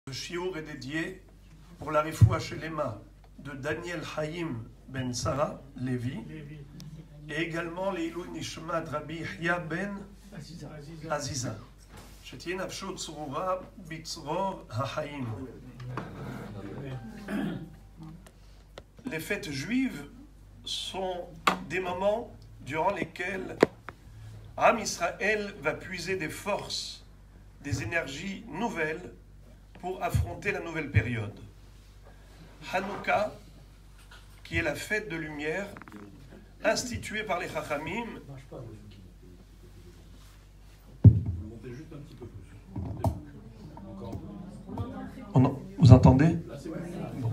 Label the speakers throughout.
Speaker 1: Le shiur est dédié pour la refoua shelema de Daniel Haïm ben Sarah Lévi et également l'Ilou Nishmat Rabbi Yahya ben Aziza. Shetien Afshut Surura Bitzror HaHaïm. Les fêtes juives sont des moments durant lesquels Am Israël va puiser des forces, des énergies nouvelles pour affronter la nouvelle période. Hanouka, qui est la fête de lumière, instituée par les Chachamim. Vous entendez? Bon.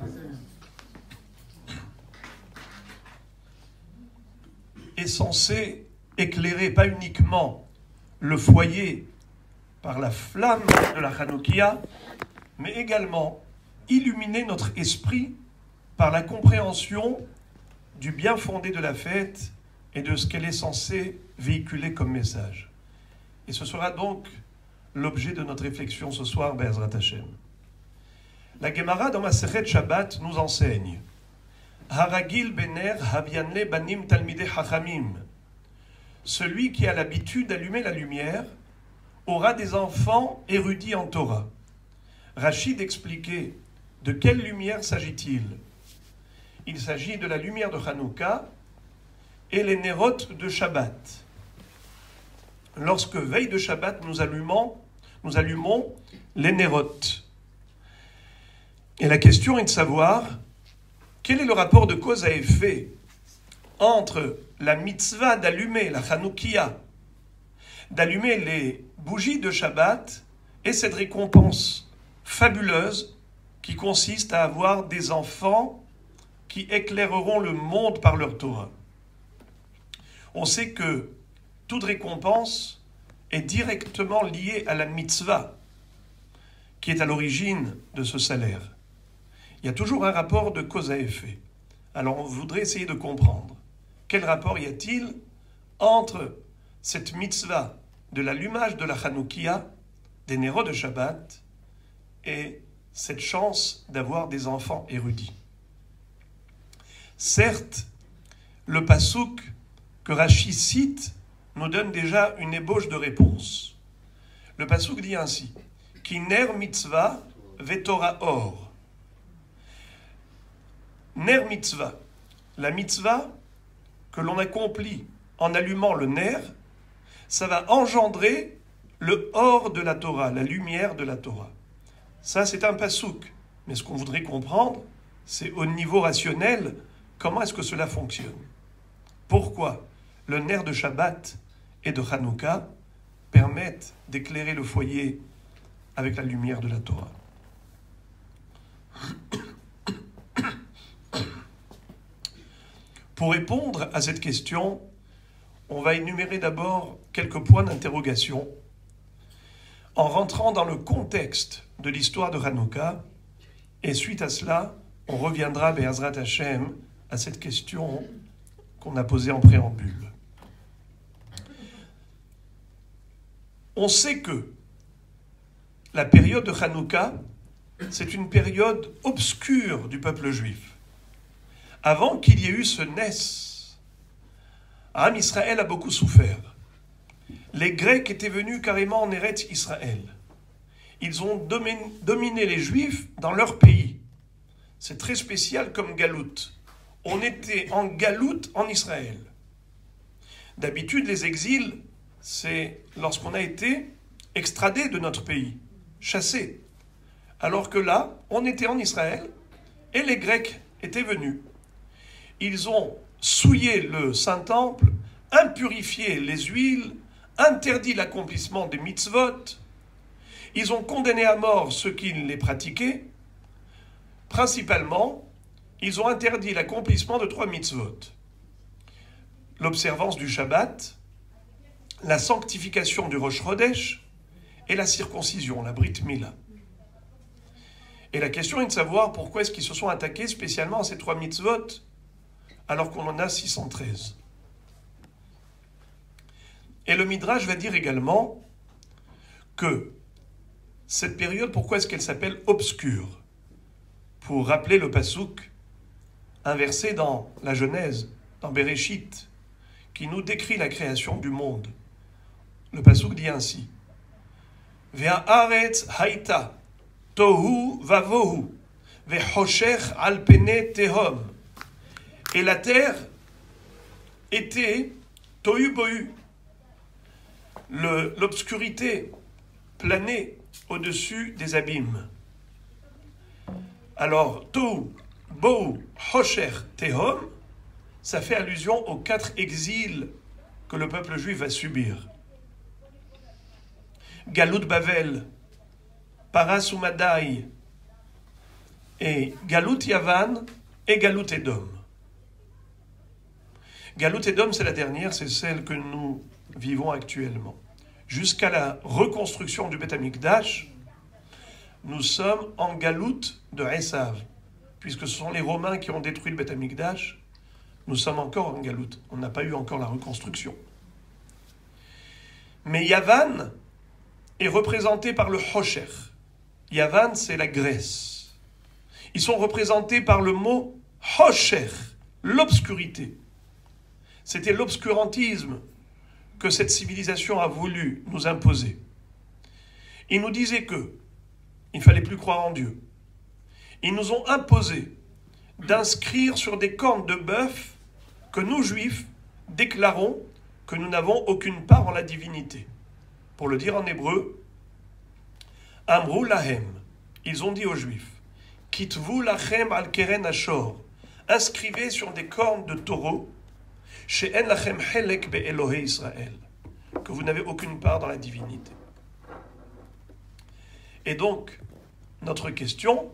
Speaker 1: Est censé éclairer pas uniquement le foyer par la flamme de la Hanoukia, mais également illuminer notre esprit par la compréhension du bien fondé de la fête et de ce qu'elle est censée véhiculer comme message. Et ce sera donc l'objet de notre réflexion ce soir, Be'ezrat Hashem. La Gemara dans Masechet Shabbat nous enseigne Haragil bener havianle banim talmidei chachamim. Celui qui a l'habitude d'allumer la lumière aura des enfants érudits en Torah. Rachid expliquait de quelle lumière s'agit-il. Il s'agit de la lumière de Hanouka et les nérotes de Shabbat. Lorsque veille de Shabbat, nous allumons les nérotes. Et la question est de savoir quel est le rapport de cause à effet entre la mitzvah d'allumer la Hanoukia, d'allumer les bougies de Shabbat et cette récompense fabuleuse qui consiste à avoir des enfants qui éclaireront le monde par leur Torah. On sait que toute récompense est directement liée à la mitzvah qui est à l'origine de ce salaire. Il y a toujours un rapport de cause à effet. Alors on voudrait essayer de comprendre quel rapport y a-t-il entre cette mitzvah de l'allumage de la Hanoukia, des nérots de Shabbat, et cette chance d'avoir des enfants érudits. Certes, le pasouk que Rashi cite nous donne déjà une ébauche de réponse. Le pasouk dit ainsi Ki ner mitzvah vetora or. Ner mitzvah, la mitzvah que l'on accomplit en allumant le ner, ça va engendrer le or de la Torah, la lumière de la Torah. Ça, c'est un pasouk. Mais ce qu'on voudrait comprendre, c'est au niveau rationnel, comment est-ce que cela fonctionne. Pourquoi le ner de Shabbat et de Hanouka permettent d'éclairer le foyer avec la lumière de la Torah. Pour répondre à cette question, on va énumérer d'abord quelques points d'interrogation en rentrant dans le contexte de l'histoire de Hanouka, et suite à cela, on reviendra, Be'ezrat Hashem, à cette question qu'on a posée en préambule. On sait que la période de Hanouka, c'est une période obscure du peuple juif. Avant qu'il y ait eu ce Nes, Am Israël a beaucoup souffert. Les Grecs étaient venus carrément en Eretz Israël. Ils ont dominé les Juifs dans leur pays. C'est très spécial comme galoute. On était en galoute en Israël. D'habitude, les exils, c'est lorsqu'on a été extradé de notre pays, chassé. Alors que là, on était en Israël et les Grecs étaient venus. Ils ont souillé le Saint-Temple, impurifié les huiles, interdit l'accomplissement des mitzvot. Ils ont condamné à mort ceux qui les pratiquaient. Principalement, ils ont interdit l'accomplissement de 3 mitzvot. L'observance du Shabbat, la sanctification du Rosh Chodesh et la circoncision, la Brit Mila. Et la question est de savoir pourquoi est-ce qu'ils se sont attaqués spécialement à ces 3 mitzvot alors qu'on en a 613. Et le Midrash va dire également que Cette période, pourquoi est-ce qu'elle s'appelle obscure? Pour rappeler le pasouk inversé dans la Genèse, dans Bereshit, qui nous décrit la création du monde. Le pasouk dit ainsi: Ve'haaretz haïta tohu vavohu ve'choshech al pene tehom. Et la terre était tohu bohu. L'obscurité planait au-dessus des abîmes. Alors, tohu, bohu, choshech, tehom, ça fait allusion aux 4 exils que le peuple juif va subir. Galout Bavel, Paras Umadai, et Galout Yavan et Galout Edom. Galout Edom, c'est la dernière, c'est celle que nous vivons actuellement. Jusqu'à la reconstruction du Beth Amikdash, nous sommes en Galout de Esav, puisque ce sont les Romains qui ont détruit le Beth Amikdash. Nous sommes encore en Galout, on n'a pas eu encore la reconstruction. Mais Yavan est représenté par le Choshech. Yavan, c'est la Grèce. Ils sont représentés par le mot Choshech, l'obscurité. C'était l'obscurantisme que cette civilisation a voulu nous imposer. Ils nous disaient que il ne fallait plus croire en Dieu. Ils nous ont imposé d'inscrire sur des cornes de bœuf que nous, Juifs, déclarons que nous n'avons aucune part en la divinité. Pour le dire en hébreu, Amrou lahem, ils ont dit aux Juifs, Kitvu lachem al keren ashor, inscrivez sur des cornes de taureau, she'en lachem helek be'elohe Israël, que vous n'avez aucune part dans la divinité. Et donc, notre question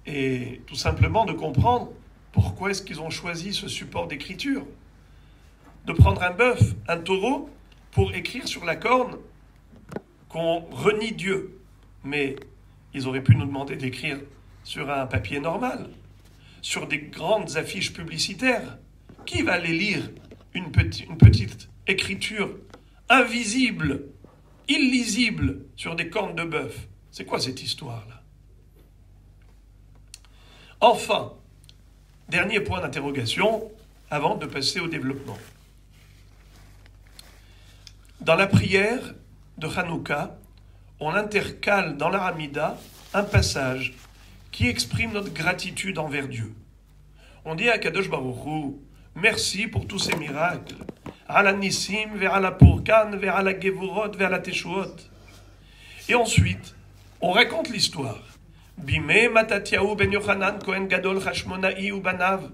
Speaker 1: est tout simplement de comprendre pourquoi est-ce qu'ils ont choisi ce support d'écriture, de prendre un bœuf, un taureau, pour écrire sur la corne qu'on renie Dieu. Mais ils auraient pu nous demander d'écrire sur un papier normal, sur des grandes affiches publicitaires. Qui va aller lire une petite écriture invisible, illisible, sur des cornes de bœuf? C'est quoi cette histoire-là? Enfin, dernier point d'interrogation avant de passer au développement. Dans la prière de Hanouka, on intercale dans l'Aramida un passage qui exprime notre gratitude envers Dieu. On dit à Kadosh Baruch Hu, merci pour tous ces miracles. Ala Nissim, vers la Purkan, vers la Gevurot, vers la Teshuot. Et ensuite, on raconte l'histoire. Bimé Matatiaou ben Yochanan Kohen Gadol Hashmonaï ou Banav,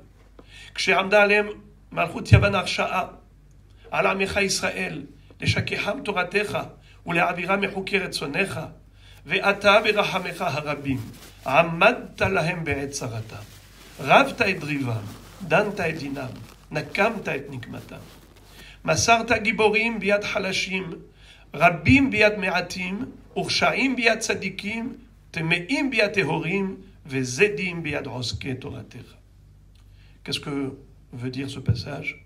Speaker 1: Ksheramda Alem Malchut Yavan Arsha'a, Ala Amecha Israël, לשכחם תורתך ולהעבירם מחוקי רצונך ואתה ברחמך הרבים עמדת להם בעת צרתם רבת את דריבם דנת את דינם נקמת את נקמתם מסרת גיבורים ביד חלשים רבים ביד מעטים ורשעים ביד צדיקים טמאים ביד טהורים וזדים ביד עוסקי תורתך. Qu'est-ce que veut dire ce passage?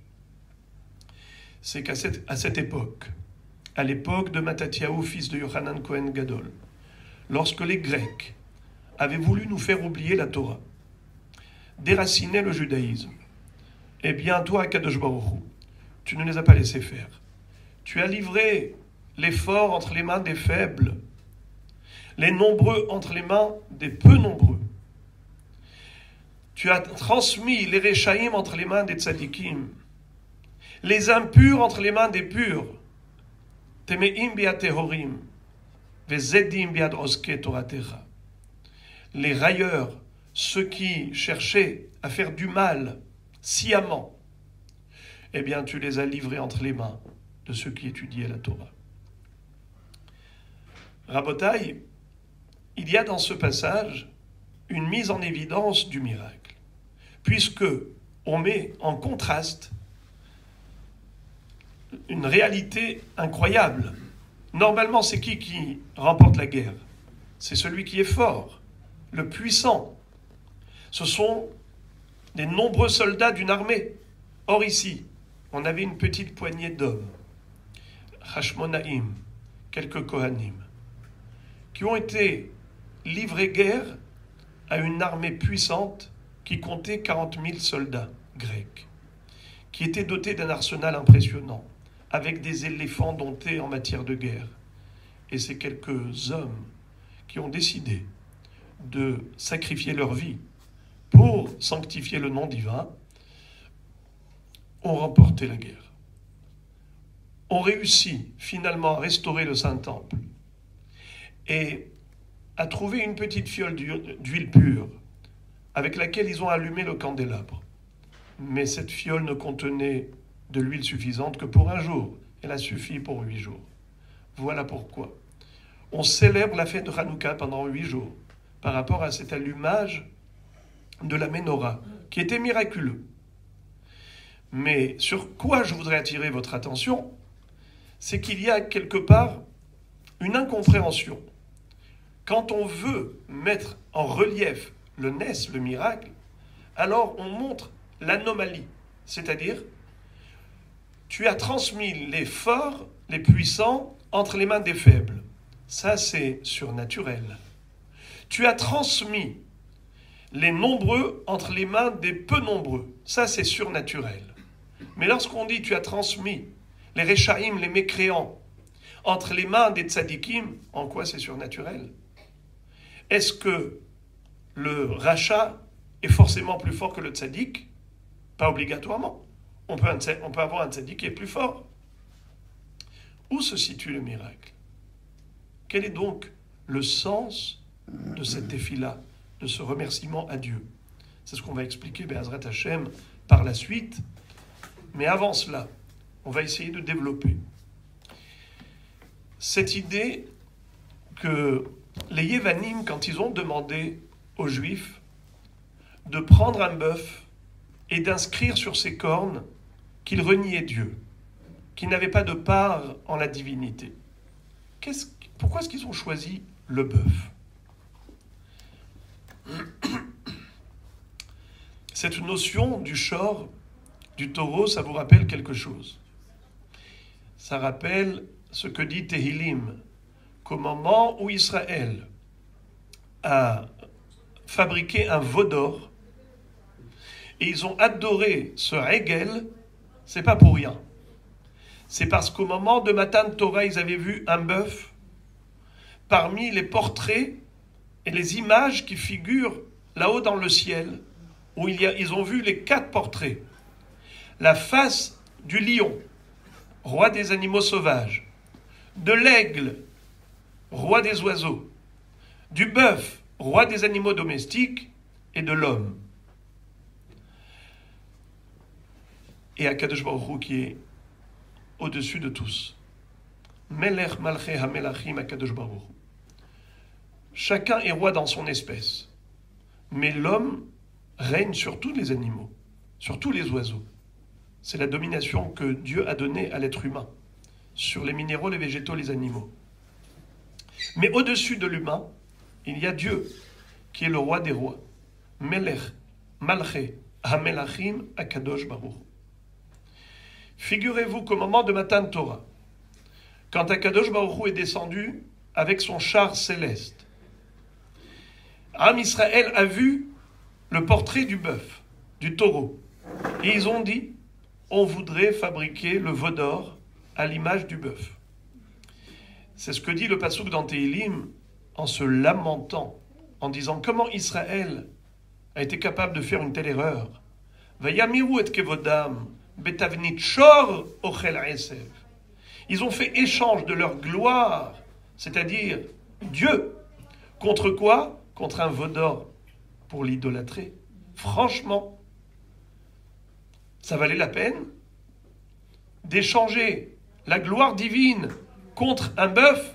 Speaker 1: C'est qu'à cette époque, à l'époque de Mattathiaou, fils de Yochanan Kohen Gadol, lorsque les Grecs avaient voulu nous faire oublier la Torah, déraciner le judaïsme, eh bien toi, Kadosh Baruch Hu, tu ne les as pas laissés faire. Tu as livré les forts entre les mains des faibles, les nombreux entre les mains des peu nombreux. Tu as transmis les Réchaïm entre les mains des Tzadikim, les impurs entre les mains des purs. Temeim biad tehorim, vezedim biad oske toratecha. Les railleurs, ceux qui cherchaient à faire du mal sciemment, eh bien tu les as livrés entre les mains de ceux qui étudiaient la Torah. Rabotai, il y a dans ce passage une mise en évidence du miracle, puisque on met en contraste une réalité incroyable. Normalement, c'est qui remporte la guerre? C'est celui qui est fort, le puissant. Ce sont les nombreux soldats d'une armée. Or ici, on avait une petite poignée d'hommes, Hashmonaïm, quelques Kohanim. qui ont été livrés guerre à une armée puissante qui comptait 40 000 soldats grecs, qui était dotée d'un arsenal impressionnant, avec des éléphants domptés en matière de guerre. Et ces quelques hommes qui ont décidé de sacrifier leur vie pour sanctifier le nom divin ont remporté la guerre, ont réussi finalement à restaurer le Saint-Temple et à trouver une petite fiole d'huile pure avec laquelle ils ont allumé le candélabre. Mais cette fiole ne contenait de l'huile suffisante que pour un jour. Elle a suffi pour 8 jours. Voilà pourquoi on célèbre la fête de Hanouka pendant 8 jours par rapport à cet allumage de la Ménorah, qui était miraculeux. Mais sur quoi je voudrais attirer votre attention, c'est qu'il y a quelque part une incompréhension. Quand on veut mettre en relief le Nes, le miracle, alors on montre l'anomalie, c'est-à-dire tu as transmis les forts, les puissants, entre les mains des faibles. Ça, c'est surnaturel. Tu as transmis les nombreux entre les mains des peu nombreux. Ça, c'est surnaturel. Mais lorsqu'on dit tu as transmis les Réchaïm, les mécréants, entre les mains des tzadikim, en quoi c'est surnaturel? Est-ce que le rachat est forcément plus fort que le tzadik? Pas obligatoirement. On peut avoir un tzadik qui est plus fort. Où se situe le miracle? Quel est donc le sens de cette tefila, de ce remerciement à Dieu? C'est ce qu'on va expliquer, Be'ezrat Hashem, par la suite. Mais avant cela, on va essayer de développer cette idée que les Yévanim, quand ils ont demandé aux Juifs de prendre un bœuf et d'inscrire sur ses cornes qu'ils reniaient Dieu, qu'ils n'avaient pas de part en la divinité. Pourquoi est-ce qu'ils ont choisi le bœuf? Cette notion du shor, du taureau, ça vous rappelle quelque chose? Ça rappelle ce que dit Tehilim, qu'au moment où Israël a fabriqué un veau d'or, et ils ont adoré ce Hegel, c'est pas pour rien. C'est parce qu'au moment de Matan Torah, ils avaient vu un bœuf parmi les portraits et les images qui figurent là-haut dans le ciel, où ils ont vu les 4 portraits. La face du lion, roi des animaux sauvages, de l'aigle, roi des oiseaux, du bœuf, roi des animaux domestiques, et de l'homme. Et Akadosh Baruch Hu qui est au-dessus de tous. Melech Malchei HaMelachim Akadosh Baruch Hu. Chacun est roi dans son espèce. Mais l'homme règne sur tous les animaux, sur tous les oiseaux. C'est la domination que Dieu a donnée à l'être humain, sur les minéraux, les végétaux, les animaux. Mais au-dessus de l'humain, il y a Dieu, qui est le roi des rois. Melech Malchei HaMelachim Akadosh Baruch Hu. Figurez-vous qu'au moment de Matan Torah, quand Akadosh Baruch Hu est descendu avec son char céleste, Am Israël a vu le portrait du bœuf, du taureau. Et ils ont dit, on voudrait fabriquer le veau d'or à l'image du bœuf. C'est ce que dit le passouk dans Tehilim en se lamentant, en disant comment Israël a été capable de faire une telle erreur. Vayamiru et kevodam betavnit shor ochel esev. Ils ont fait échange de leur gloire, c'est-à-dire Dieu, contre quoi? Contre un veau d'or pour l'idolâtrer. Franchement, ça valait la peine d'échanger la gloire divine contre un bœuf?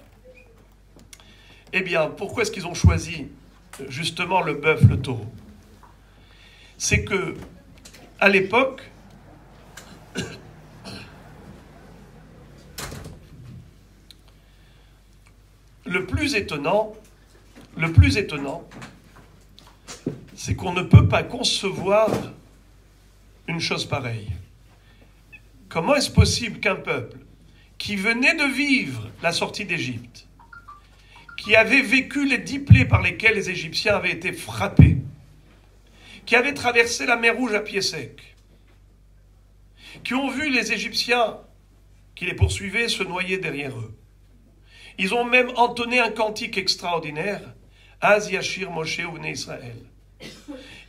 Speaker 1: Eh bien, pourquoi est-ce qu'ils ont choisi justement le bœuf, le taureau? C'est que, à l'époque, le plus étonnant, c'est qu'on ne peut pas concevoir une chose pareille. Comment est-ce possible qu'un peuple qui venait de vivre la sortie d'Égypte, qui avaient vécu les 10 plaies par lesquelles les Égyptiens avaient été frappés, qui avaient traversé la mer Rouge à pied sec, qui ont vu les Égyptiens qui les poursuivaient se noyer derrière eux. Ils ont même entonné un cantique extraordinaire, Az Yashir Moshe Uvnei Israël.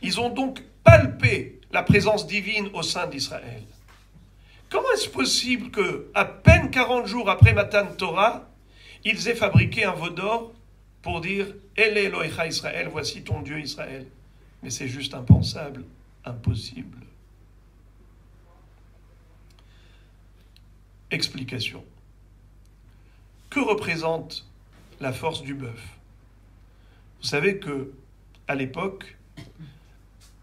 Speaker 1: Ils ont donc palpé la présence divine au sein d'Israël. Comment est-ce possible que, à peine 40 jours après Matan Torah, ils aient fabriqué un veau d'or pour dire « El Elohecha Israël, voici ton Dieu Israël ». Mais c'est juste impensable, impossible. Explication. Que représente la force du bœuf? Vous savez que, à l'époque,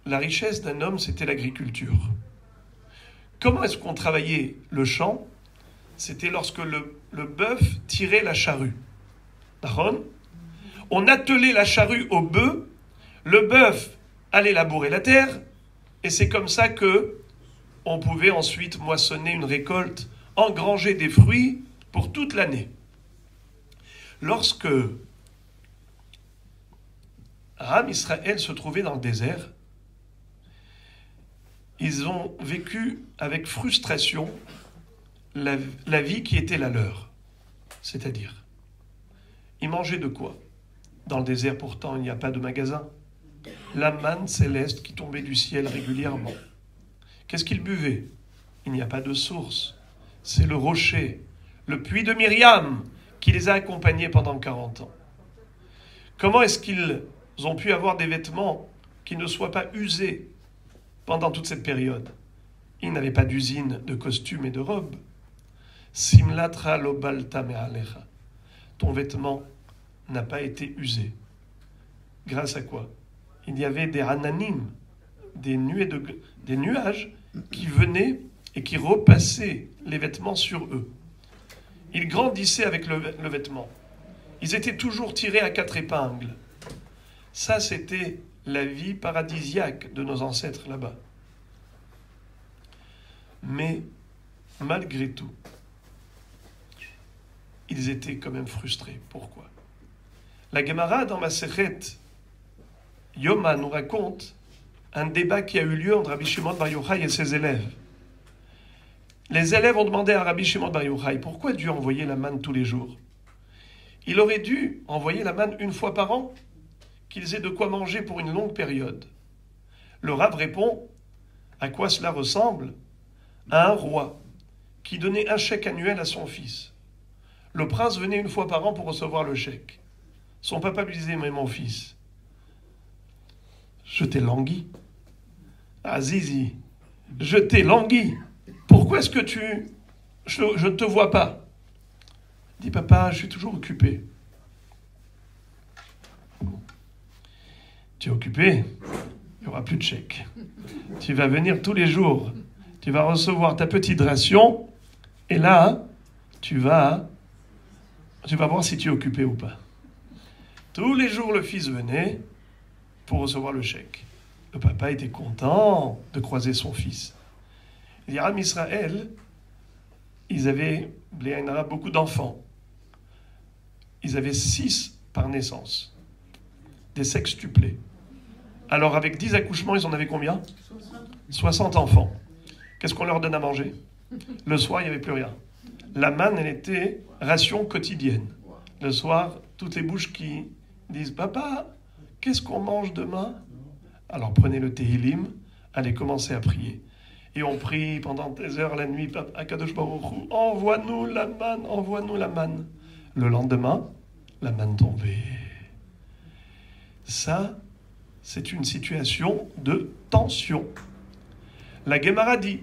Speaker 1: la richesse d'un homme, c'était l'agriculture. Comment est-ce qu'on travaillait le champ? C'était lorsque le bœuf tirait la charrue. On attelait la charrue au bœuf, le bœuf allait labourer la terre, et c'est comme ça que on pouvait ensuite moissonner une récolte, engranger des fruits pour toute l'année. Lorsque Am Israël se trouvait dans le désert, ils ont vécu avec frustration la vie qui était la leur. C'est-à-dire, ils mangeaient de quoi? Dans le désert, pourtant, il n'y a pas de magasin. La manne céleste qui tombait du ciel régulièrement. Qu'est-ce qu'ils buvaient? Il n'y a pas de source. C'est le rocher, le puits de Myriam, qui les a accompagnés pendant 40 ans. Comment est-ce qu'ils ont pu avoir des vêtements qui ne soient pas usés pendant toute cette période? Ils n'avaient pas d'usine de costumes et de robes. Simlatra lobalta me'alecha. Ton vêtement n'a pas été usé. Grâce à quoi? Il y avait des ananim, des nuages qui venaient et qui repassaient les vêtements sur eux. Ils grandissaient avec le vêtement. Ils étaient toujours tirés à 4 épingles. Ça, c'était la vie paradisiaque de nos ancêtres là-bas. Mais, malgré tout, ils étaient quand même frustrés. Pourquoi? La Gemara, dans Masechet Yoma, nous raconte un débat qui a eu lieu entre Rabbi Shimon Bar Yochai et ses élèves. Les élèves ont demandé à Rabbi Shimon Bar Yochai pourquoi Dieu envoyait la manne tous les jours. Il aurait dû envoyer la manne une fois par an, qu'ils aient de quoi manger pour une longue période. Le Rav répond à quoi cela ressemble? À un roi qui donnait un chèque annuel à son fils. Le prince venait une fois par an pour recevoir le chèque. Son papa lui disait « Mais mon fils, je t'ai langui. Azizi, je t'ai langui. Pourquoi est-ce que je ne te vois pas ?» Il dit « Papa, je suis toujours occupé. » Tu es occupé, il n'y aura plus de chèque. Tu vas venir tous les jours. Tu vas recevoir ta petite ration. Et là, tu vas voir si tu es occupé ou pas. Tous les jours, le fils venait pour recevoir le chèque. Le papa était content de croiser son fils. Les Am Israël, ils avaient, beaucoup d'enfants. Ils avaient 6 par naissance. Des sextuplés. Alors, avec 10 accouchements, ils en avaient combien? 60 enfants. Qu'est-ce qu'on leur donne à manger? Le soir, il n'y avait plus rien. La manne, elle était ration quotidienne. Le soir, toutes les bouches qui disent « Papa, qu'est-ce qu'on mange demain ?» Alors prenez le Tehillim, allez commencer à prier. Et on prie pendant des heures la nuit, « Akadosh Baruch Hu, envoie-nous la manne, envoie-nous la manne. » Le lendemain, la manne tombait. Ça, c'est une situation de tension. La Gemara dit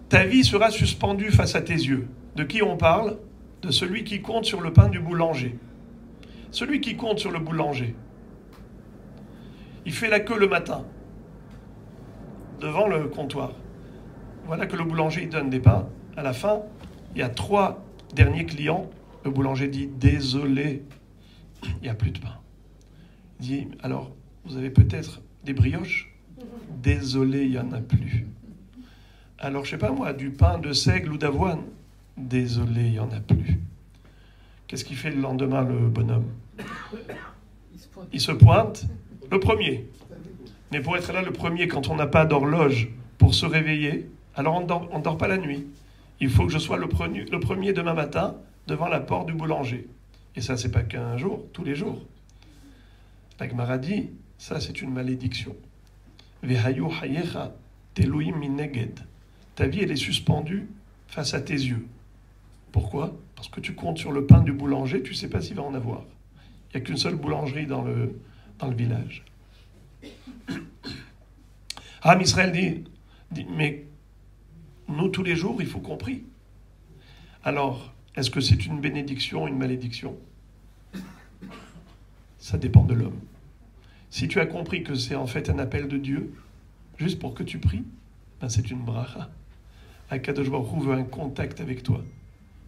Speaker 1: ta vie sera suspendue face à tes yeux. De qui on parle? De celui qui compte sur le pain du boulanger. Celui qui compte sur le boulanger. Il fait la queue le matin, devant le comptoir. Voilà que le boulanger il donne des pains. À la fin, il y a 3 derniers clients. Le boulanger dit « Désolé, il n'y a plus de pain. » Il dit « Alors, vous avez peut-être des brioches? » Désolé, il n'y en a plus. Alors, je ne sais pas moi, du pain de seigle ou d'avoine? désolé, il n'y en a plus. Qu'est-ce qu'il fait le lendemain, le bonhomme? Il se pointe le premier. Mais pour être là le premier, quand on n'a pas d'horloge pour se réveiller, alors on ne dort pas la nuit. Il faut que je sois le premier demain matin devant la porte du boulanger. Et ça, c'est pas qu'un jour, tous les jours. La Gemara dit, ça c'est une malédiction. Vehayu hayecha teluim mineged. Ta vie, elle est suspendue face à tes yeux. Pourquoi? Parce que tu comptes sur le pain du boulanger, tu ne sais pas s'il va en avoir. Il n'y a qu'une seule boulangerie dans le village. Am Israël dit, mais nous, tous les jours, il faut qu'on prie. Alors, est-ce que c'est une bénédiction ou une malédiction? Ça dépend de l'homme. Si tu as compris que c'est en fait un appel de Dieu, juste pour que tu pries, ben c'est une bracha. Akadosh Baruch Hu veut un contact avec toi.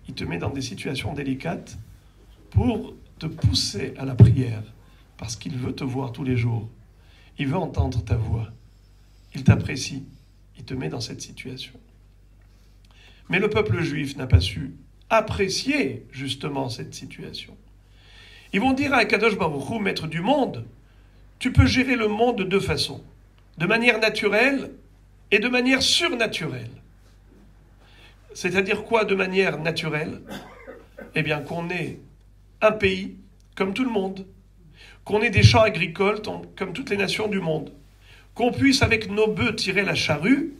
Speaker 1: Il te met dans des situations délicates pour te pousser à la prière, parce qu'il veut te voir tous les jours. Il veut entendre ta voix. Il t'apprécie. Il te met dans cette situation. Mais le peuple juif n'a pas su apprécier justement cette situation. Ils vont dire à Akadosh Baruch Hu, maître du monde, tu peux gérer le monde de deux façons, de manière naturelle et de manière surnaturelle. C'est-à-dire quoi de manière naturelle? Eh bien qu'on ait un pays comme tout le monde, qu'on ait des champs agricoles comme toutes les nations du monde, qu'on puisse avec nos bœufs tirer la charrue,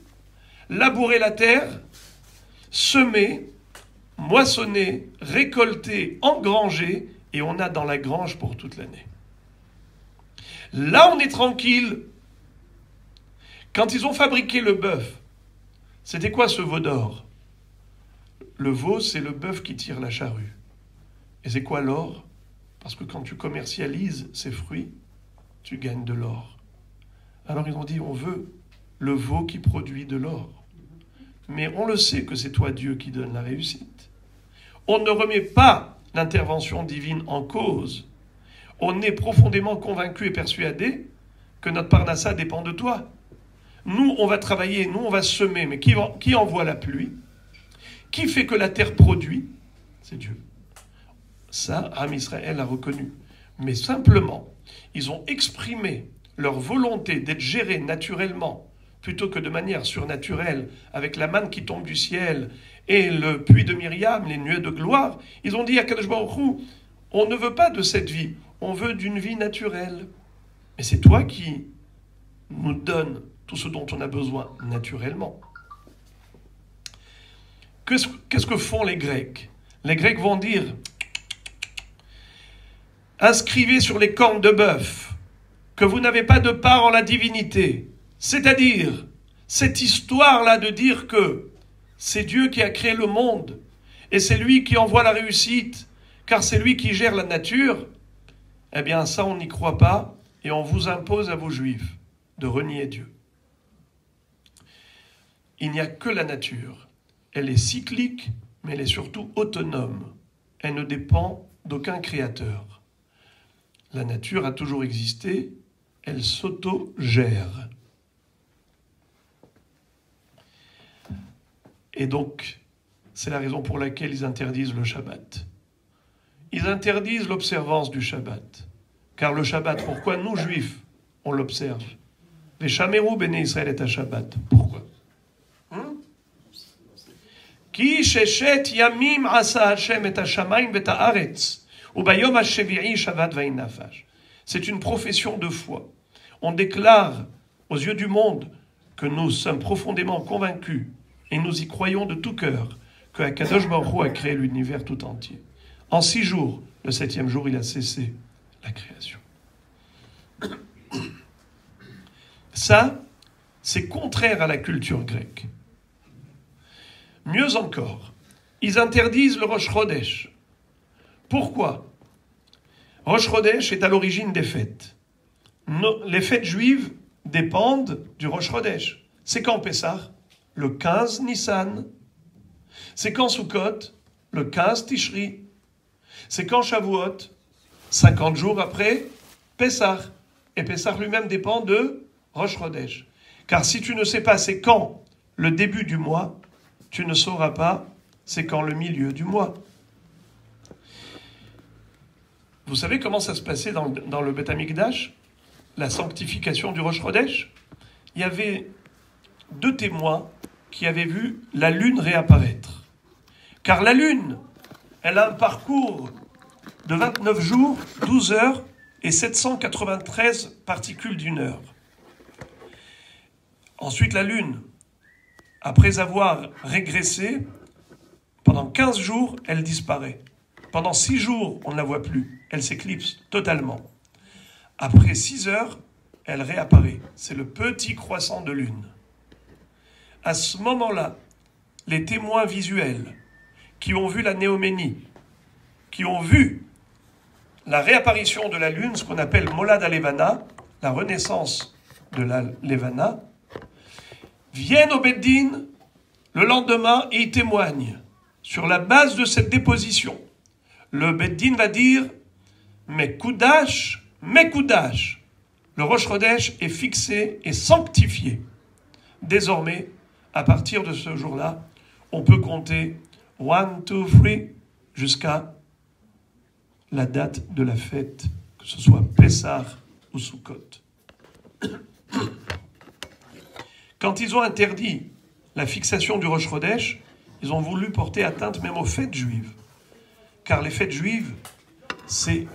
Speaker 1: labourer la terre, semer, moissonner, récolter, engranger, et on a dans la grange pour toute l'année. Là, on est tranquille. Quand ils ont fabriqué le bœuf, c'était quoi ce veau d'or? Le veau, c'est le bœuf qui tire la charrue. Et c'est quoi l'or? Parce que quand tu commercialises ces fruits, tu gagnes de l'or. Alors ils ont dit, on veut le veau qui produit de l'or. Mais on le sait que c'est toi, Dieu, qui donne la réussite. On ne remet pas l'intervention divine en cause. On est profondément convaincu et persuadé que notre parnassa dépend de toi. Nous, on va travailler, nous, on va semer, mais qui envoie la pluie? Qui fait que la terre produit? C'est Dieu. Ça, Am Israël a reconnu. Mais simplement, ils ont exprimé leur volonté d'être gérés naturellement, plutôt que de manière surnaturelle, avec la manne qui tombe du ciel et le puits de Myriam, les nuées de gloire. Ils ont dit à Kadosh Baruch Hu, on ne veut pas de cette vie, on veut d'une vie naturelle. Mais c'est toi qui nous donnes tout ce dont on a besoin naturellement. Qu'est-ce que font les Grecs? Les Grecs vont dire, inscrivez sur les cornes de bœuf que vous n'avez pas de part en la divinité. C'est-à-dire, cette histoire-là de dire que c'est Dieu qui a créé le monde et c'est lui qui envoie la réussite, car c'est lui qui gère la nature, eh bien ça on n'y croit pas et on vous impose à vous juifs de renier Dieu. Il n'y a que la nature. Elle est cyclique, mais elle est surtout autonome. Elle ne dépend d'aucun créateur. La nature a toujours existé, elle s'auto-gère. Et donc, c'est la raison pour laquelle ils interdisent le Shabbat. Ils interdisent l'observance du Shabbat. Car le Shabbat, pourquoi nous, Juifs, on l'observe? Les Shameru Béné Israël est à Shabbat. Pourquoi? Ki sheshet yamim asa Hashem et hashamayim et haaretz ubayom hashevi'i Shabbat va'inafash. C'est une profession de foi. On déclare aux yeux du monde que nous sommes profondément convaincus et nous y croyons de tout cœur que Akadosh Baruch Hu a créé l'univers tout entier. En 6 jours, le 7e jour, il a cessé la création. Ça, c'est contraire à la culture grecque. Mieux encore, ils interdisent le Rosh Chodesh. Pourquoi? Rosh Chodesh est à l'origine des fêtes. Les fêtes juives dépendent du Rosh Chodesh. C'est quand Pessah? Le 15 Nissan. C'est quand Sukkot? Le 15 Tishri. C'est quand Shavuot? 50 jours après Pessah. Et Pessah lui-même dépend de Rosh Chodesh. Car si tu ne sais pas c'est quand le début du mois, tu ne sauras pas c'est qu'en le milieu du mois. Vous savez comment ça se passait dans le Beth Amikdash, la sanctification du Rosh Chodesh? Il y avait 2 témoins qui avaient vu la lune réapparaître. Car la lune, elle a un parcours de 29 jours, 12 heures et 793 particules d'une heure. Ensuite, la lune, après avoir régressé, pendant 15 jours, elle disparaît. Pendant 6 jours, on ne la voit plus. Elle s'éclipse totalement. Après 6 heures, elle réapparaît. C'est le petit croissant de lune. À ce moment-là, les témoins visuels qui ont vu la néoménie, qui ont vu la réapparition de la lune, ce qu'on appelle Molad Alevana, la renaissance de la Levana, viennent au Beddin le lendemain et ils témoignent. Sur la base de cette déposition, le Beddin va dire « Mekoudash, Mekoudash ». Le Rosh Chodesh est fixé et sanctifié. Désormais, à partir de ce jour-là, on peut compter 1, 2, 3 jusqu'à la date de la fête, que ce soit Pessah ou Sukkot. Quand ils ont interdit la fixation du Rosh Chodesh, ils ont voulu porter atteinte même aux fêtes juives. Car les fêtes juives, c'est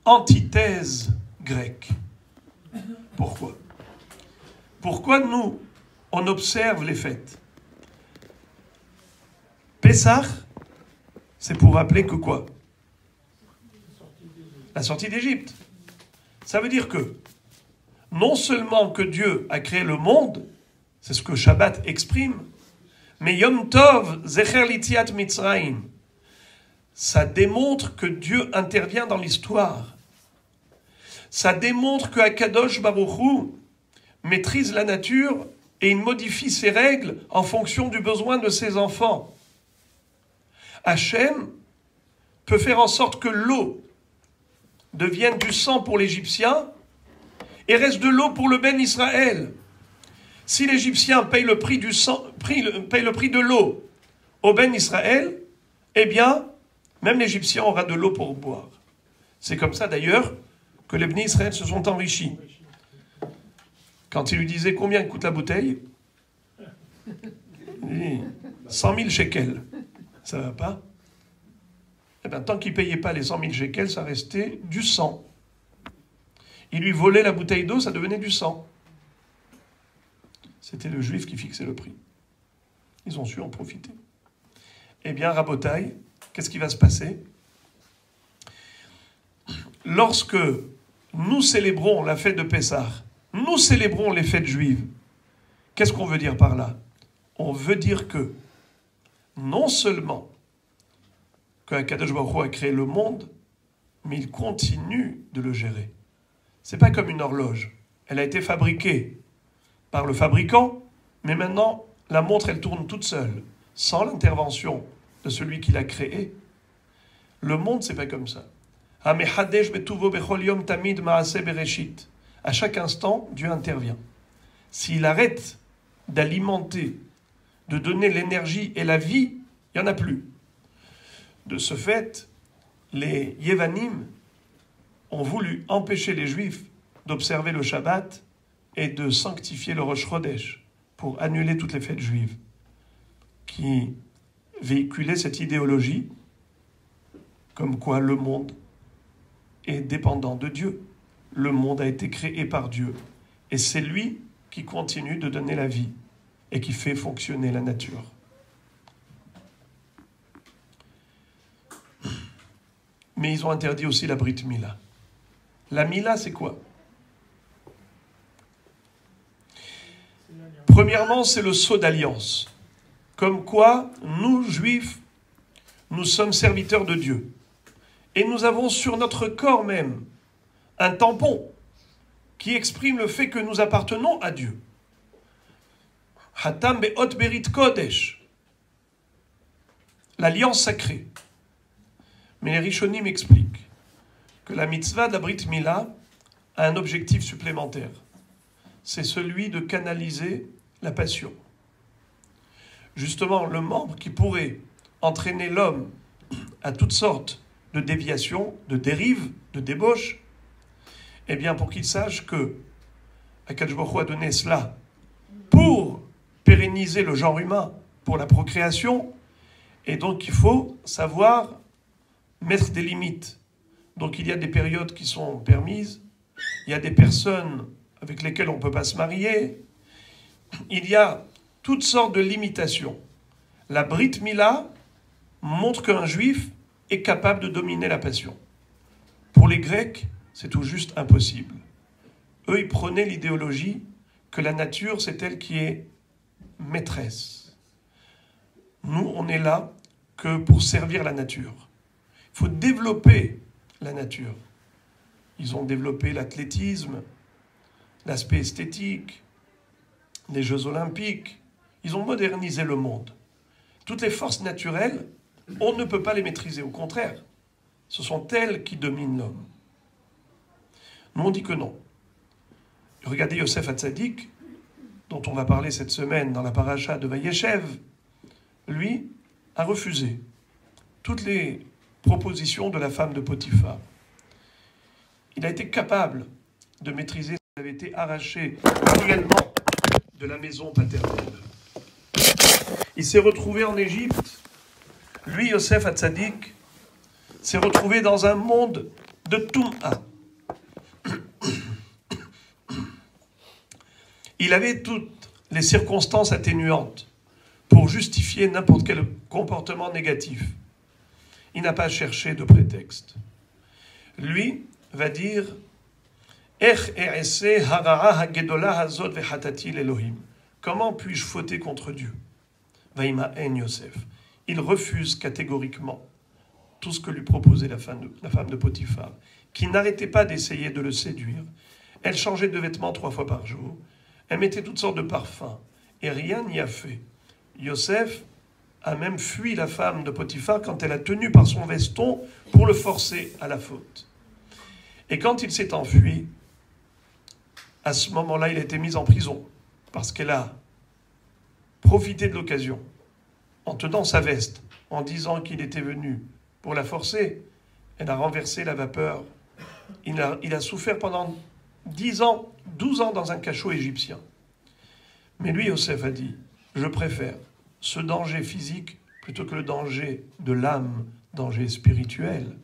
Speaker 1: antithèse grecque. Pourquoi? Pourquoi nous, on observe les fêtes? Pessah, c'est pour rappeler que quoi? La sortie d'Égypte. Ça veut dire que, non seulement que Dieu a créé le monde, c'est ce que Shabbat exprime, mais Yom Tov, Zecher Litziat Mitzrayim, ça démontre que Dieu intervient dans l'histoire. Ça démontre que Akadosh Baruch Hu maîtrise la nature et il modifie ses règles en fonction du besoin de ses enfants. Hachem peut faire en sorte que l'eau devienne du sang pour l'Égyptien et reste de l'eau pour le Ben Israël. Si l'Égyptien paye le prix du sang, paye le prix de l'eau au Ben Israël, eh bien, même l'Égyptien aura de l'eau pour boire. C'est comme ça d'ailleurs que les Ben Israël se sont enrichis. Quand il lui disait combien coûte la bouteille, il dit 100 000 shekels. Ça ne va pas? Eh bien, tant qu'il ne payait pas les 100 000 shekels, ça restait du sang. Il lui volait la bouteille d'eau, ça devenait du sang. C'était le juif qui fixait le prix. Ils ont su en profiter. Eh bien, Rabotaï, qu'est-ce qui va se passer? Lorsque nous célébrons la fête de Pessah, nous célébrons les fêtes juives, qu'est-ce qu'on veut dire par là? On veut dire que non seulement qu'Akadosh Baruch Hu a créé le monde, mais il continue de le gérer. C'est pas comme une horloge. Elle a été fabriquée par le fabricant, mais maintenant, la montre, elle tourne toute seule, sans l'intervention de celui qui l'a créée. Le monde, c'est pas comme ça. À chaque instant, Dieu intervient. S'il arrête d'alimenter, de donner l'énergie et la vie, il n'y en a plus. De ce fait, les Yevanim ont voulu empêcher les Juifs d'observer le Shabbat et de sanctifier le Rosh Chodesh pour annuler toutes les fêtes juives qui véhiculaient cette idéologie comme quoi le monde est dépendant de Dieu. Le monde a été créé par Dieu et c'est lui qui continue de donner la vie et qui fait fonctionner la nature. Mais ils ont interdit aussi la Brit Mila. La Mila, c'est quoi? Premièrement, c'est le sceau d'alliance. Comme quoi, nous, Juifs, nous sommes serviteurs de Dieu. Et nous avons sur notre corps même un tampon qui exprime le fait que nous appartenons à Dieu. Hatam be'ot berit kodesh. L'alliance sacrée. Mais les Rishonim expliquent que la mitzvah de la Brit Mila a un objectif supplémentaire. C'est celui de canaliser la passion. Justement, le membre qui pourrait entraîner l'homme à toutes sortes de déviations, de dérives, de débauches, eh bien, pour qu'il sache que Akadosh Baruch Hu a donné cela pour pérenniser le genre humain, pour la procréation, et donc il faut savoir mettre des limites. Donc il y a des périodes qui sont permises, il y a des personnes avec lesquelles on ne peut pas se marier, il y a toutes sortes de limitations. La Brit Mila montre qu'un juif est capable de dominer la passion. Pour les Grecs, c'est tout juste impossible. Eux, ils prenaient l'idéologie que la nature, c'est elle qui est maîtresse. Nous, on est là que pour servir la nature. Il faut développer la nature. Ils ont développé l'athlétisme, l'aspect esthétique, les Jeux olympiques. Ils ont modernisé le monde. Toutes les forces naturelles, on ne peut pas les maîtriser. Au contraire, ce sont elles qui dominent l'homme. Nous, on dit que non. Regardez Yosef Hatzadik, dont on va parler cette semaine dans la paracha de Vayeshev. Lui a refusé toutes les propositions de la femme de Potiphar. Il a été capable de maîtriser ce qui avait été arraché réellement de la maison paternelle. Il s'est retrouvé en Égypte. Lui, Yosef Hatzadik, s'est retrouvé dans un monde de Toum'a. Il avait toutes les circonstances atténuantes pour justifier n'importe quel comportement négatif. Il n'a pas cherché de prétexte. Lui va dire comment puis-je fauter contre Dieu? Yosef. Il refuse catégoriquement tout ce que lui proposait la femme de Potiphar, qui n'arrêtait pas d'essayer de le séduire. Elle changeait de vêtements 3 fois par jour. Elle mettait toutes sortes de parfums. Et rien n'y a fait. Yosef a même fui la femme de Potiphar quand elle a tenu par son veston pour le forcer à la faute. Et quand il s'est enfui, à ce moment-là, il a été mis en prison parce qu'elle a profité de l'occasion en tenant sa veste, en disant qu'il était venu pour la forcer. Elle a renversé la vapeur. Il a souffert pendant 10 ans, 12 ans dans un cachot égyptien. Mais lui, Yosef, a dit, je préfère ce danger physique plutôt que le danger de l'âme, danger spirituel.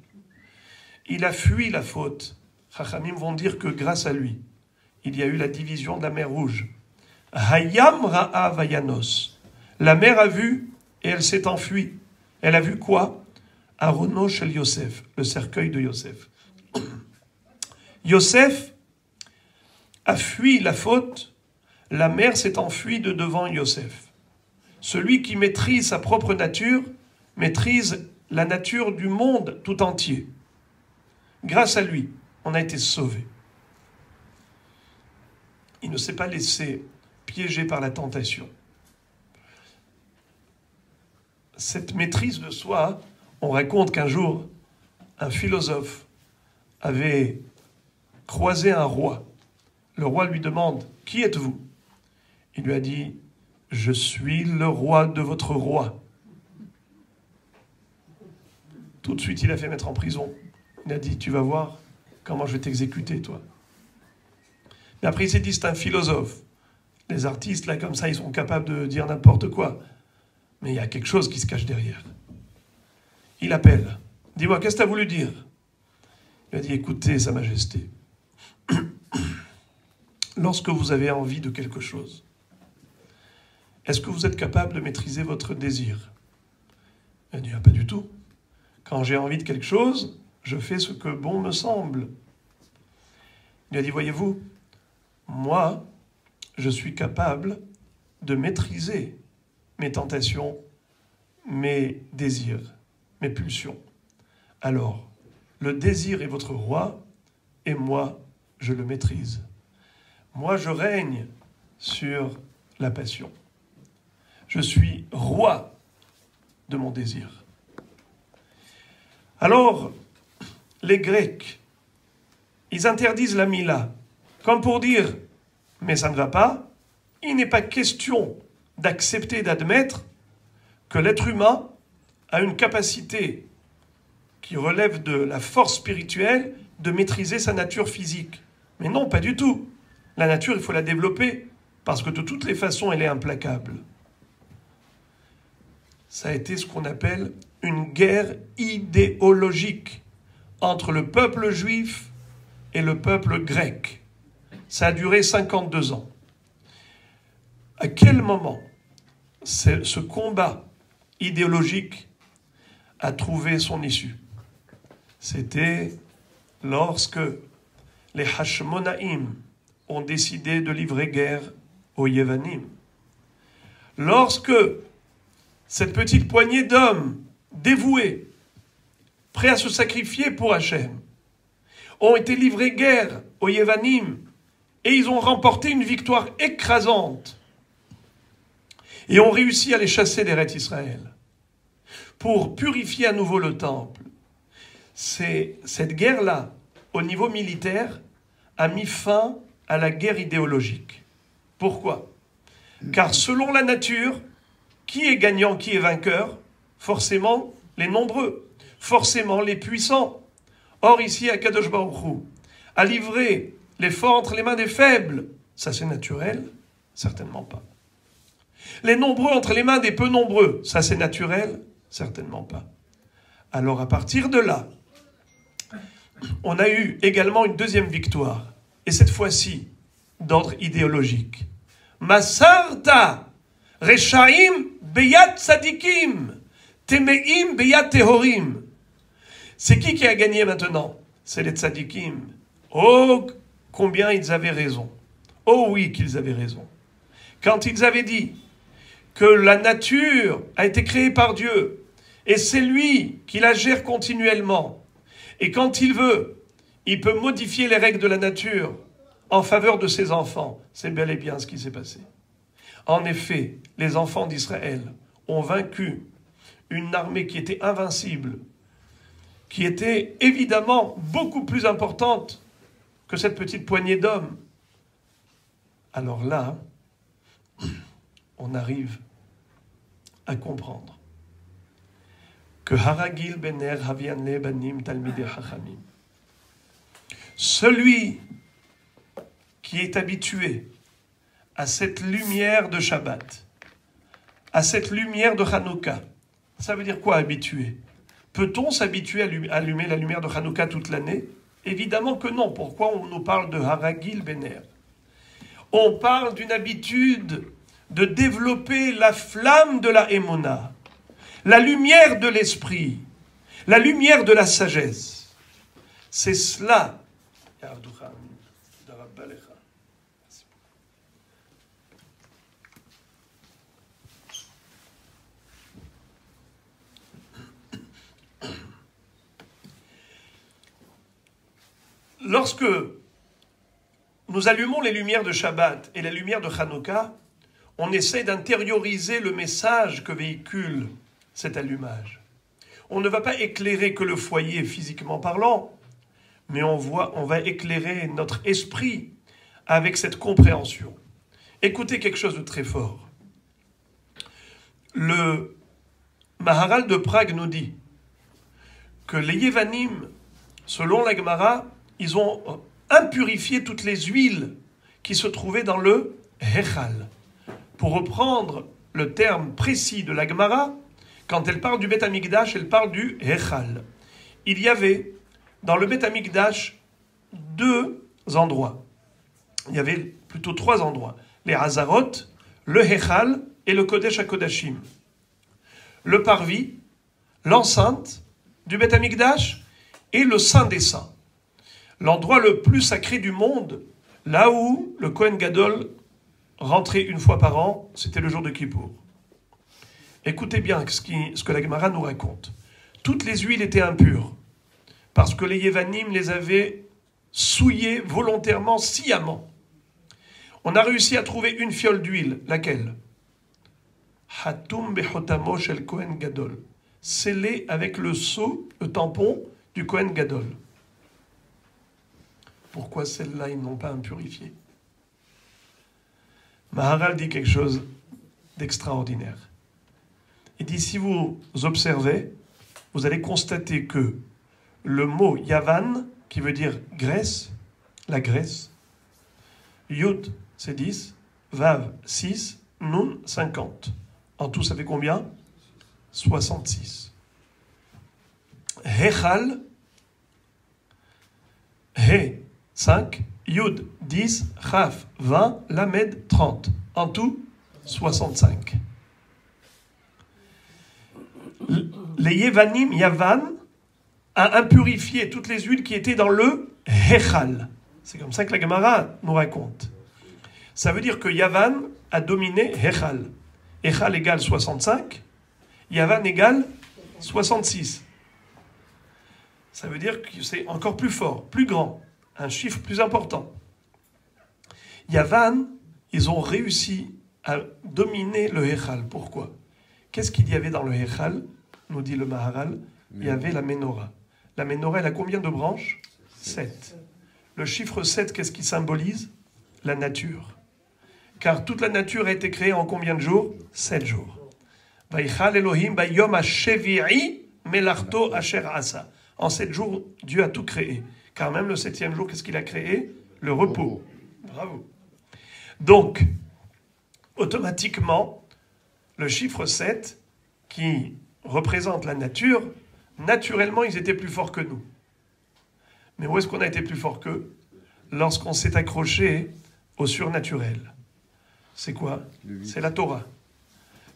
Speaker 1: Il a fui la faute. Chachamim vont dire que grâce à lui, il y a eu la division de la mer Rouge. Hayam ra'a vayanos. La mer a vu et elle s'est enfuie. Elle a vu quoi? Arono shel Yosef, le cercueil de Yosef. Yosef a fui la faute, la mer s'est enfuie de devant Yosef. Celui qui maîtrise sa propre nature maîtrise la nature du monde tout entier. Grâce à lui, on a été sauvés. Il ne s'est pas laissé piéger par la tentation. Cette maîtrise de soi, on raconte qu'un jour, un philosophe avait croisé un roi. Le roi lui demande « Qui êtes-vous » Il lui a dit « Je suis le roi de votre roi ». Tout de suite, il a fait mettre en prison. Il a dit « Tu vas voir comment je vais t'exécuter, toi ». Mais après, il s'est dit « C'est un philosophe ». Les artistes, là, comme ça, ils sont capables de dire n'importe quoi. Mais il y a quelque chose qui se cache derrière. Il appelle. « Dis-moi, qu'est-ce que tu as voulu dire ?» Il a dit « Écoutez, Sa Majesté, lorsque vous avez envie de quelque chose, est-ce que vous êtes capable de maîtriser votre désir ?» Il a dit « Ah, pas du tout. Quand j'ai envie de quelque chose, je fais ce que bon me semble. » Il a dit « Voyez-vous, moi, je suis capable de maîtriser mes tentations, mes désirs, mes pulsions. Alors, le désir est votre roi, et moi, je le maîtrise. Moi, je règne sur la passion. Je suis roi de mon désir. » Alors, les Grecs, ils interdisent la Mila, comme pour dire, mais ça ne va pas, il n'est pas question d'accepter, d'admettre que l'être humain a une capacité qui relève de la force spirituelle de maîtriser sa nature physique. Mais non, pas du tout. La nature, il faut la développer, parce que de toutes les façons, elle est implacable. Ça a été ce qu'on appelle une guerre idéologique entre le peuple juif et le peuple grec. Ça a duré 52 ans. À quel moment ce combat idéologique a trouvé son issue? C'était lorsque les Hashmonaïm ont décidé de livrer guerre aux Yévanim. Lorsque cette petite poignée d'hommes dévoués, prêts à se sacrifier pour Hachem, ont été livrés guerre aux Yévanim et ils ont remporté une victoire écrasante et ont réussi à les chasser d'Eretz Israël pour purifier à nouveau le temple. Cette guerre-là, au niveau militaire, a mis fin à la guerre idéologique. Pourquoi? Car selon la nature, qui est gagnant, qui est vainqueur? Forcément, les nombreux, forcément les puissants. Or ici, Akadosh Baruch Hu a livré les forts entre les mains des faibles. Ça c'est naturel? Certainement pas. Les nombreux entre les mains des peu nombreux. Ça c'est naturel? Certainement pas. Alors à partir de là, on a eu également une deuxième victoire. Et cette fois-ci, d'ordre idéologique. Masarta Reshaim Beyat Tzadikim Temeim Beyat Tehorim. C'est qui a gagné maintenant? C'est les Tzadikim. Oh, combien ils avaient raison. Oh oui, qu'ils avaient raison. Quand ils avaient dit que la nature a été créée par Dieu et c'est lui qui la gère continuellement. Et quand il veut, il peut modifier les règles de la nature en faveur de ses enfants. C'est bel et bien ce qui s'est passé. En effet, les enfants d'Israël ont vaincu une armée qui était invincible, qui était évidemment beaucoup plus importante que cette petite poignée d'hommes. Alors là, on arrive à comprendre que Haragil Bener Havianle Banim Talmidei Chachamim, celui qui est habitué à cette lumière de Shabbat, à cette lumière de Hanouka, ça veut dire quoi habitué? Peut-on s'habituer à allumer la lumière de Hanouka toute l'année? Évidemment que non. Pourquoi on nous parle de Haragil Bener? On parle d'une habitude de développer la flamme de la Emouna, la lumière de l'esprit, la lumière de la sagesse. C'est cela. Lorsque nous allumons les lumières de Shabbat et la lumière de Hanouka, on essaie d'intérioriser le message que véhicule cet allumage. On ne va pas éclairer que le foyer physiquement parlant, mais on va éclairer notre esprit avec cette compréhension. Écoutez quelque chose de très fort. Le Maharal de Prague nous dit que les Yévanim, selon la Gemara, ils ont impurifié toutes les huiles qui se trouvaient dans le Hechal. Pour reprendre le terme précis de la Gemara, quand elle parle du Beth Amikdash, elle parle du Hechal. Il y avait dans le Beth Amikdash 2 endroits. Il y avait plutôt 3 endroits. Les Hazarot, le Hechal et le Kodesh HaKodashim. Le parvis, l'enceinte du Beth Amikdash et le Saint des Saints. L'endroit le plus sacré du monde, là où le Kohen Gadol rentrait une fois par an, c'était le jour de Kippour. Écoutez bien ce que la Gemara nous raconte. Toutes les huiles étaient impures, parce que les Yévanim les avaient souillées volontairement, sciemment. On a réussi à trouver une fiole d'huile, laquelle? Hatum bechotamo shel Kohen Gadol, scellée avec le sceau, le tampon du Kohen Gadol. Pourquoi celle-là, ils n'ont pas impurifié? Maharal dit quelque chose d'extraordinaire. Il dit, si vous observez, vous allez constater que le mot Yavan, qui veut dire Grèce, la Grèce, Yud, c'est 10, Vav, 6, Nun, 50. En tout, ça fait combien? 66. Hechal, He, 5, Yud, 10, Chaf, 20, Lamed, 30. En tout, 65. Les Yevanim, Yavan, a impurifié toutes les huiles qui étaient dans le Hechal. C'est comme ça que la Gemara nous raconte. Ça veut dire que Yavan a dominé Hechal. Hechal égale 65, Yavan égale 66. Ça veut dire que c'est encore plus fort, plus grand, un chiffre plus important. Yavan, ils ont réussi à dominer le Hechal. Pourquoi? Qu'est-ce qu'il y avait dans le Hechal? Nous dit le Maharal, il y avait la Ménorah. La Ménorah, elle a combien de branches? 7. Le chiffre 7, qu'est-ce qui symbolise? La nature. Car toute la nature a été créée en combien de jours? 7 jours. Vaïchal Elohim bayom ha-shevi'i melarto asher asa. En 7 jours, Dieu a tout créé. Car même le 7e jour, qu'est-ce qu'il a créé? Le repos. Bravo. Donc, automatiquement, le chiffre 7, qui représente la nature, naturellement, ils étaient plus forts que nous. Mais où est-ce qu'on a été plus fort qu'eux? Lorsqu'on s'est accroché au surnaturel. C'est quoi? C'est la Torah.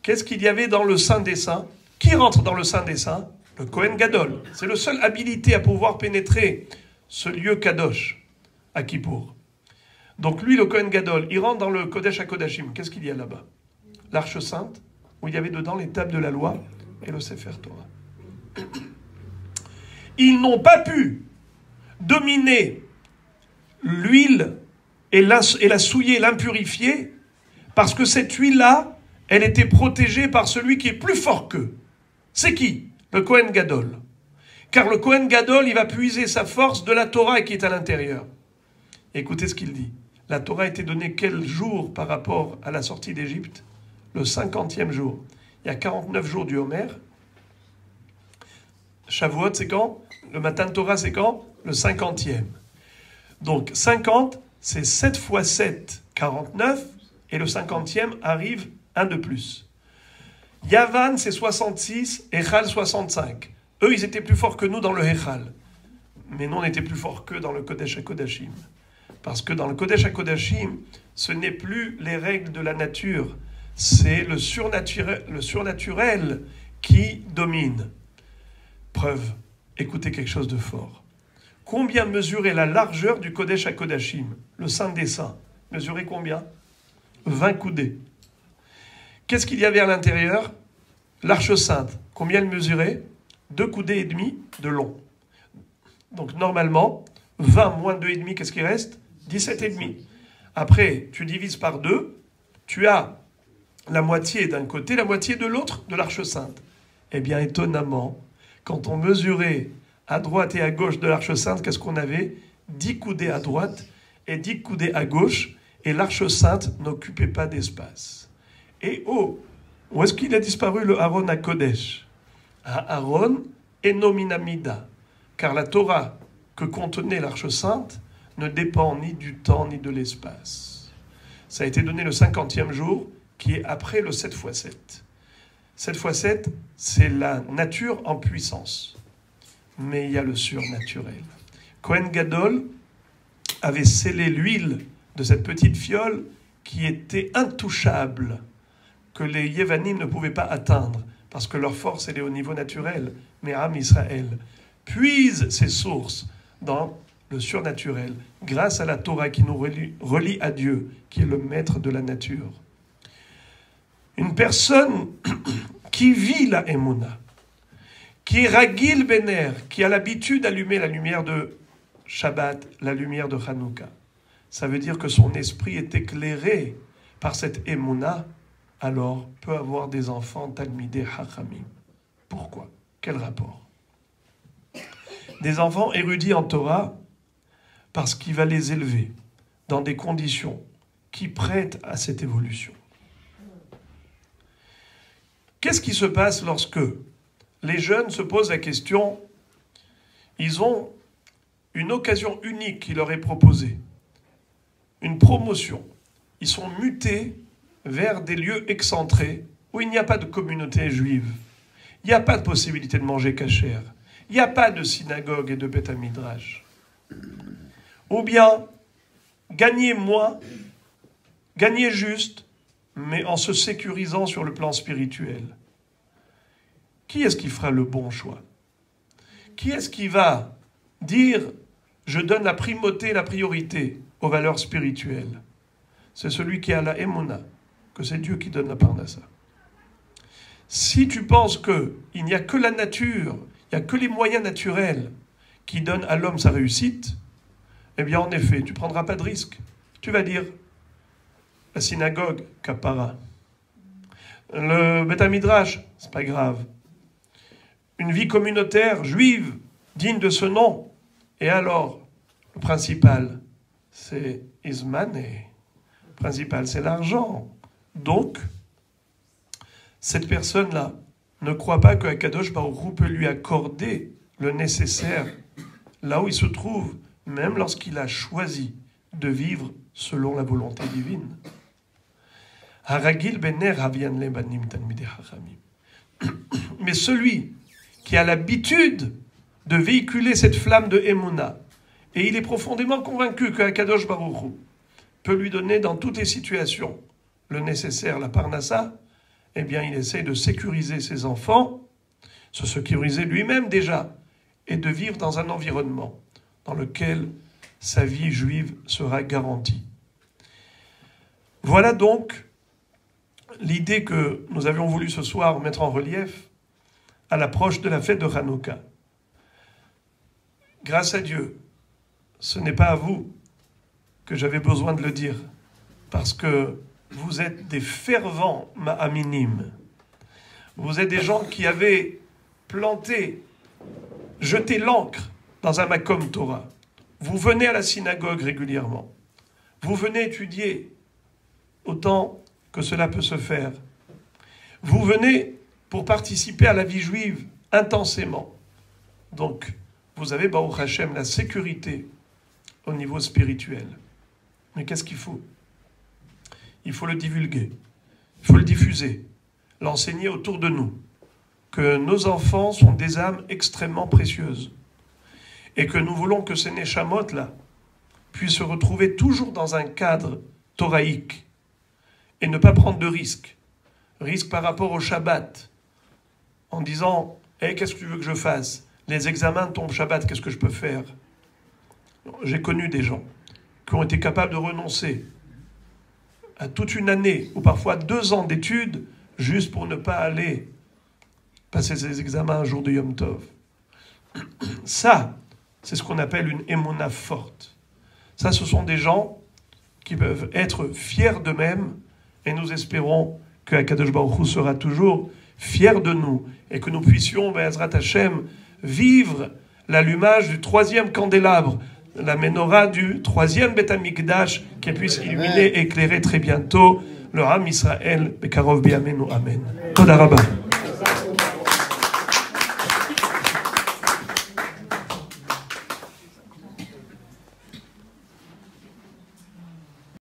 Speaker 1: Qu'est-ce qu'il y avait dans le Saint des Saints? Qui rentre dans le Saint des Saints? Le Kohen Gadol. C'est le seul habilité à pouvoir pénétrer ce lieu Kadosh, à Kippour. Donc lui, le Kohen Gadol, il rentre dans le Kodesh HaKodashim. Qu'est-ce qu'il y a là-bas? L'Arche Sainte, où il y avait dedans les tables de la loi et le Sefer Torah. Ils n'ont pas pu dominer l'huile et la souiller, l'impurifier, parce que cette huile-là, elle était protégée par celui qui est plus fort qu'eux. C'est qui? Le Kohen Gadol. Car le Kohen Gadol, il va puiser sa force de la Torah qui est à l'intérieur. Écoutez ce qu'il dit. La Torah a été donnée quel jour par rapport à la sortie d'Égypte? Le 50e jour. Il y a 49 jours du Homer. Shavuot, c'est quand? Le matin de Torah, c'est quand? Le 50e. Donc 50, c'est 7 fois 7, 49, et le 50e arrive un de plus. Yavan, c'est 66, Echal, 65. Eux, ils étaient plus forts que nous dans le Echal. Mais nous, on était plus forts qu'eux dans le Kodesh HaKodashim. Parce que dans le Kodesh HaKodashim, ce n'est plus les règles de la nature, c'est le surnaturel qui domine. Preuve, écoutez quelque chose de fort. Combien mesurait la largeur du Kodesh HaKodashim, le Saint des Saints? Mesurait combien? 20 coudées. Qu'est-ce qu'il y avait à l'intérieur? L'Arche Sainte. Combien elle mesurait? 2 coudées et demi de long. Donc normalement, 20 moins 2,5, qu'est-ce qui reste? 17,5. Après, tu divises par 2, tu as la moitié d'un côté, la moitié de l'autre de l'Arche Sainte. Eh bien, étonnamment, quand on mesurait à droite et à gauche de l'Arche Sainte, qu'est-ce qu'on avait? 10 coudées à droite et 10 coudées à gauche, et l'Arche Sainte n'occupait pas d'espace. Et où est-ce qu'il a disparu le Aaron à Kodesh? À Aaron et Nominamida, car la Torah que contenait l'Arche Sainte ne dépend ni du temps ni de l'espace. Ça a été donné le 50e jour, qui est après le 7 x 7. 7 x 7, c'est la nature en puissance. Mais il y a le surnaturel. Kohen Gadol avait scellé l'huile de cette petite fiole qui était intouchable, que les Yevanim ne pouvaient pas atteindre, parce que leur force, elle est au niveau naturel. Mais Am Israël puise ses sources dans le surnaturel, grâce à la Torah qui nous relie à Dieu, qui est le maître de la nature. Une personne qui vit la Emouna, qui est Ragil Bener, qui a l'habitude d'allumer la lumière de Shabbat, la lumière de Hanouka, ça veut dire que son esprit est éclairé par cette Emouna, alors peut avoir des enfants Talmidei Chachamim. Pourquoi? Quel rapport? Des enfants érudits en Torah, parce qu'il va les élever dans des conditions qui prêtent à cette évolution. Qu'est-ce qui se passe lorsque les jeunes se posent la question, ils ont une occasion unique qui leur est proposée, une promotion. Ils sont mutés vers des lieux excentrés où il n'y a pas de communauté juive. Il n'y a pas de possibilité de manger cachère. Il n'y a pas de synagogue et de Beth Midrash. Ou bien, gagner moins, gagner juste, mais en se sécurisant sur le plan spirituel. Qui est-ce qui fera le bon choix? Qui est-ce qui va dire « je donne la primauté, la priorité aux valeurs spirituelles » C'est celui qui a la émona, que c'est Dieu qui donne la parnassa. Si tu penses qu'il n'y a que la nature, il n'y a que les moyens naturels qui donnent à l'homme sa réussite, eh bien en effet, tu ne prendras pas de risque. Tu vas dire la synagogue, kapara. Le Beth Midrash, c'est pas grave. Une vie communautaire juive, digne de ce nom. Et alors, le principal, c'est Ismane. Le principal, c'est l'argent. Donc, cette personne-là ne croit pas que Akadosh Baruch Hu peut lui accorder le nécessaire là où il se trouve, même lorsqu'il a choisi de vivre selon la volonté divine. Haragil bener havian le banim talmidei chachamim. Mais celui qui a l'habitude de véhiculer cette flamme de Emouna, et il est profondément convaincu que Akadosh Baruch Hu peut lui donner dans toutes les situations le nécessaire, la parnassa, eh bien il essaie de sécuriser ses enfants, se sécuriser lui-même déjà, et de vivre dans un environnement dans lequel sa vie juive sera garantie. Voilà donc l'idée que nous avions voulu ce soir mettre en relief à l'approche de la fête de Hanouka. Grâce à Dieu, ce n'est pas à vous que j'avais besoin de le dire, parce que vous êtes des fervents ma'aminim. Vous êtes des gens qui avaient planté, jeté l'ancre dans un Makom Torah. Vous venez à la synagogue régulièrement. Vous venez étudier autant que cela peut se faire. Vous venez pour participer à la vie juive intensément. Donc, vous avez, Baruch Hashem, la sécurité au niveau spirituel. Mais qu'est-ce qu'il faut? Il faut le divulguer, il faut le diffuser, l'enseigner autour de nous, que nos enfants sont des âmes extrêmement précieuses et que nous voulons que ces neshamot-là puissent se retrouver toujours dans un cadre thoraïque et ne pas prendre de risques. Risques par rapport au Shabbat, en disant « Hey, qu'est-ce que tu veux que je fasse? Les examens tombent Shabbat, qu'est-ce que je peux faire ?» J'ai connu des gens qui ont été capables de renoncer à toute une année ou parfois 2 ans d'études juste pour ne pas aller passer ses examens un jour de Yom Tov. Ça, c'est ce qu'on appelle une émona forte. Ça, ce sont des gens qui peuvent être fiers d'eux-mêmes et nous espérons que Akadosh Baruch Hu sera toujours fier de nous et que nous puissions, Be'ezrat Hashem, vivre l'allumage du 3e candélabre, la menorah du 3e Beth Amikdash, qui puisse illuminer et éclairer très bientôt le Ham Israël, Bekarov Biamenu. Amen. Toda Rabba.